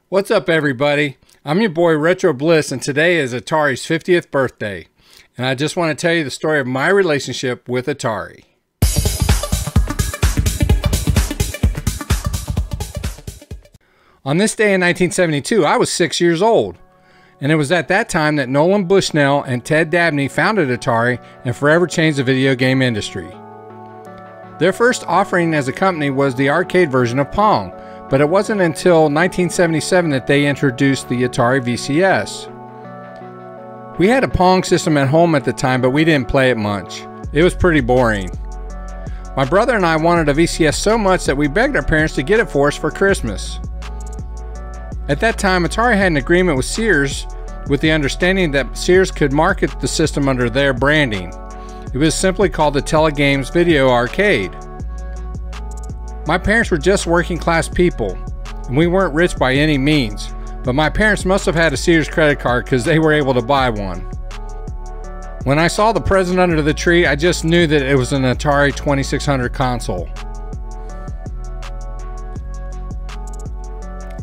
What's up, everybody? I'm your boy Retro Bliss, and today is Atari's 50th birthday. And I just want to tell you the story of my relationship with Atari. On this day in 1972, I was 6 years old. And it was at that time that Nolan Bushnell and Ted Dabney founded Atari and forever changed the video game industry. Their first offering as a company was the arcade version of Pong, but it wasn't until 1977 that they introduced the Atari VCS. We had a Pong system at home at the time, but we didn't play it much. It was pretty boring. My brother and I wanted a VCS so much that we begged our parents to get it for us for Christmas. At that time, Atari had an agreement with Sears with the understanding that Sears could market the system under their branding. It was simply called the Telegames Video Arcade. My parents were just working class people, and we weren't rich by any means, but my parents must have had a Sears credit card because they were able to buy one. When I saw the present under the tree, I just knew that it was an Atari 2600 console.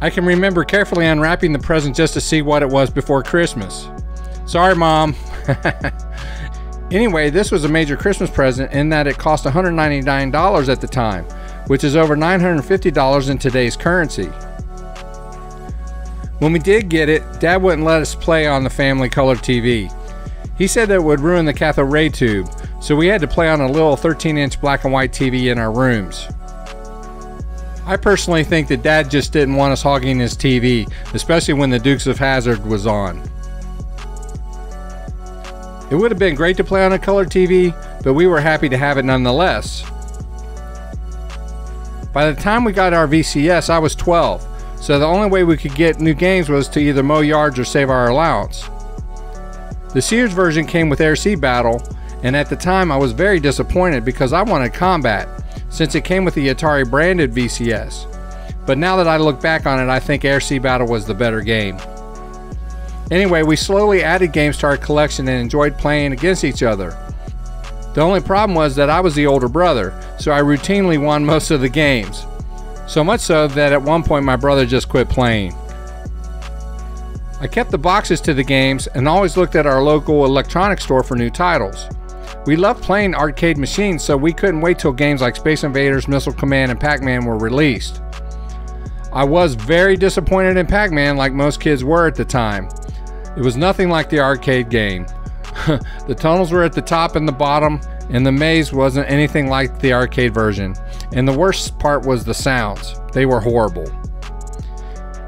I can remember carefully unwrapping the present just to see what it was before Christmas. Sorry, Mom. Anyway, this was a major Christmas present in that it cost $199 at the time, which is over $950 in today's currency. When we did get it, Dad wouldn't let us play on the family color TV. He said that it would ruin the cathode ray tube, so we had to play on a little 13-inch black and white TV in our rooms. I personally think that Dad just didn't want us hogging his TV, especially when the Dukes of Hazzard was on. It would have been great to play on a color TV, but we were happy to have it nonetheless. By the time we got our VCS, I was 12, so the only way we could get new games was to either mow yards or save our allowance. The Sears version came with Air Sea Battle, and at the time I was very disappointed because I wanted Combat, since it came with the Atari branded VCS. But now that I look back on it, I think Air Sea Battle was the better game. Anyway, we slowly added games to our collection and enjoyed playing against each other. The only problem was that I was the older brother, so I routinely won most of the games. So much so that at one point my brother just quit playing. I kept the boxes to the games and always looked at our local electronics store for new titles. We loved playing arcade machines, so we couldn't wait till games like Space Invaders, Missile Command, and Pac-Man were released. I was very disappointed in Pac-Man, like most kids were at the time. It was nothing like the arcade game. The tunnels were at the top and the bottom, and the maze wasn't anything like the arcade version. And the worst part was the sounds. They were horrible.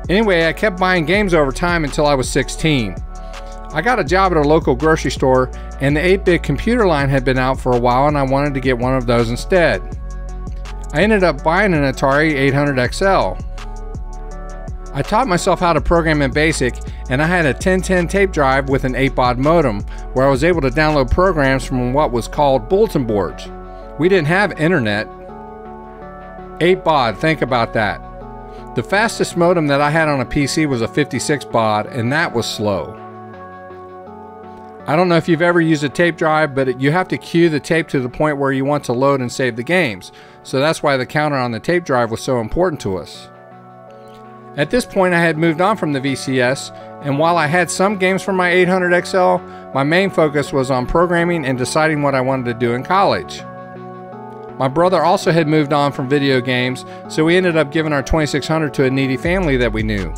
Anyway, I kept buying games over time until I was 16. I got a job at a local grocery store, and the 8-bit computer line had been out for a while, and I wanted to get one of those instead. I ended up buying an Atari 800 XL. I taught myself how to program in BASIC, and I had a 1010 tape drive with an 8-baud modem where I was able to download programs from what was called bulletin boards. We didn't have internet. 8-baud, think about that. The fastest modem that I had on a PC was a 56-baud, and that was slow. I don't know if you've ever used a tape drive, but you have to cue the tape to the point where you want to load and save the games, so that's why the counter on the tape drive was so important to us. At this point, I had moved on from the VCS, and while I had some games for my 800 XL, my main focus was on programming and deciding what I wanted to do in college. My brother also had moved on from video games, so we ended up giving our 2600 to a needy family that we knew.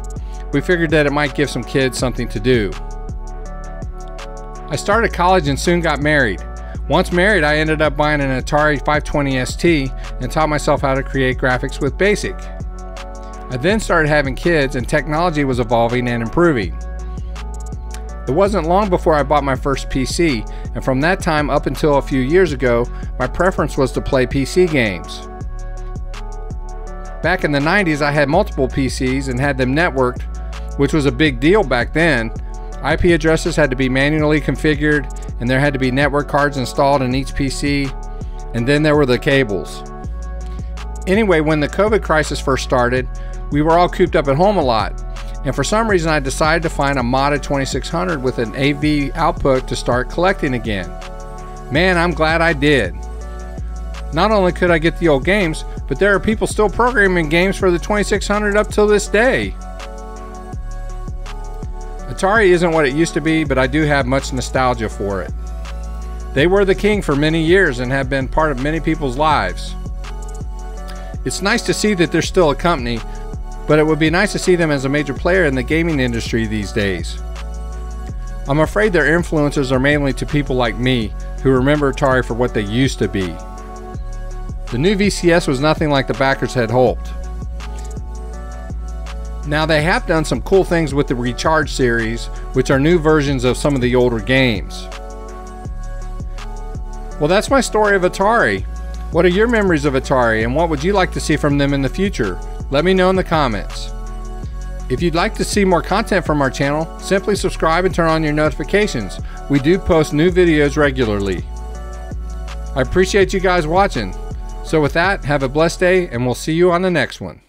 We figured that it might give some kids something to do. I started college and soon got married. Once married, I ended up buying an Atari 520 ST and taught myself how to create graphics with BASIC. I then started having kids, and technology was evolving and improving. It wasn't long before I bought my first PC, and from that time up until a few years ago, my preference was to play PC games. Back in the 90s, I had multiple PCs and had them networked, which was a big deal back then. IP addresses had to be manually configured, and there had to be network cards installed in each PC, and then there were the cables. Anyway, when the COVID crisis first started, we were all cooped up at home a lot, and for some reason I decided to find a modded 2600 with an AV output to start collecting again. Man, I'm glad I did. Not only could I get the old games, but there are people still programming games for the 2600 up till this day. Atari isn't what it used to be, but I do have much nostalgia for it. They were the king for many years and have been part of many people's lives. It's nice to see that they're still a company, but it would be nice to see them as a major player in the gaming industry these days. I'm afraid their influences are mainly to people like me who remember Atari for what they used to be. The new VCS was nothing like the backers had hoped. Now they have done some cool things with the Recharge series, which are new versions of some of the older games. Well, that's my story of Atari. What are your memories of Atari and what would you like to see from them in the future? Let me know in the comments. If you'd like to see more content from our channel, simply subscribe and turn on your notifications. We do post new videos regularly. I appreciate you guys watching. So with that, have a blessed day and we'll see you on the next one.